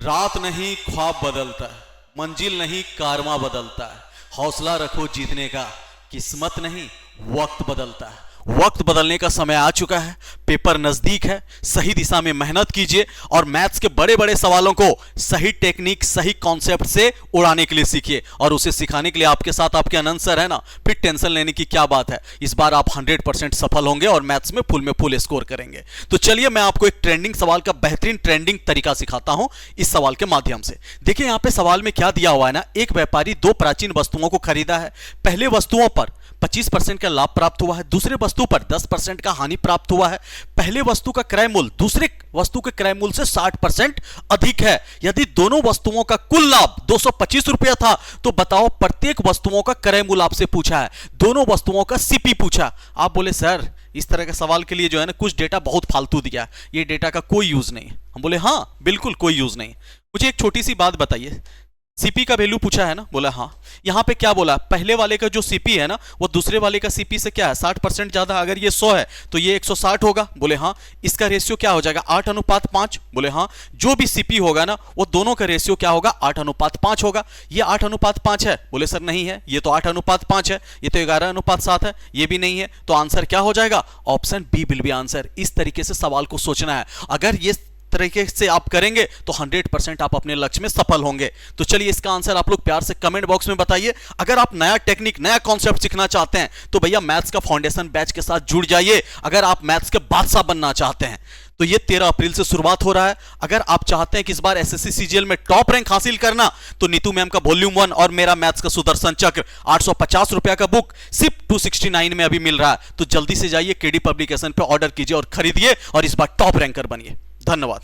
रात नहीं ख्वाब बदलता है, मंजिल नहीं कारमा बदलता है। हौसला रखो जीतने का, किस्मत नहीं वक्त बदलता है। वक्त बदलने का समय आ चुका है, पेपर नजदीक है, सही दिशा में मेहनत कीजिए और मैथ्स के बड़े बड़े सवालों को सही टेक्निक, सही कॉन्सेप्ट से उड़ाने के लिए सीखिए। और उसे सिखाने के लिए आपके साथ आपके अनंत सर है ना, फिर टेंशन लेने की क्या बात है। इस बार आप 100% सफल होंगे और मैथ्स में फुल स्कोर करेंगे। तो चलिए मैं आपको एक ट्रेंडिंग सवाल का बेहतरीन ट्रेंडिंग तरीका सिखाता हूं इस सवाल के माध्यम से। देखिए यहां पे सवाल में क्या दिया हुआ है ना, एक व्यापारी दो प्राचीन वस्तुओं को खरीदा है। पहले वस्तुओं पर 25% का लाभ प्राप्त हुआ है, दूसरे वस्तु पर 10% का हानि प्राप्त हुआ है। पहले वस्तु का क्रय मूल्य दूसरे वस्तु के क्रय मूल्य से 60% अधिक है। यदि दोनों वस्तुओं का कुल लाभ 225 रुपया था तो बताओ प्रत्येक वस्तुओं का क्रय मूल्य आपसे पूछा है, दोनों वस्तुओं का सीपी पूछा। आप बोले सर इस तरह के सवाल के लिए जो है ना कुछ डेटा बहुत फालतू दिया, ये डेटा का कोई यूज नहीं। हम बोले हाँ बिल्कुल कोई यूज नहीं। मुझे एक छोटी सी बात बताइए, सीपी का वैल्यू पूछा है ना, बोला हाँ। यहां पे क्या बोला, पहले वाले का जो सीपी है ना वो दूसरे वाले का सीपी से क्या है 60% ज्यादा। अगर ये 100 है तो ये 160 होगा, बोले हाँ। इसका रेशियो क्या हो जाएगा 8:5, बोले हाँ। जो भी सीपी होगा ना वो दोनों का रेशियो क्या होगा 8:5 होगा। ये 8:5 है, बोले सर नहीं है, ये तो 8:5 है, ये तो 11:7 है, ये भी नहीं है। तो आंसर क्या हो जाएगा, option B will be answer. इस तरीके से सवाल को सोचना है। अगर ये तरीके से आप करेंगे तो 100% आप अपने लक्ष्य में सफल होंगे। तो चलिए इसका आंसर आप लोग प्यार से कमेंट बॉक्स में बताइए। अगर आप नया टेक्निक, नया कॉन्सेप्ट सीखना चाहते हैं तो भैया मैथ्स का फाउंडेशन बैच के साथ जुड़ जाइए। अगर आप मैथ्स के बादशाह बनना चाहते हैं तो ये 13 अप्रैल से शुरुआत हो रहा है। अगर आप चाहते हैं कि इस बार एसएससी सीजीएल में टॉप रैंक हासिल करना तो नीतू मैम का वॉल्यूम 1 और मेरा मैथ्स का सुदर्शन चक्र 850 रुपया का बुक सिर्फ 269 में अभी मिल रहा है। तो जल्दी से जाइए केडी पब्लिकेशन पे ऑर्डर कीजिए और खरीदिए और इस बार टॉप रैंकर बनिए। धन्यवाद।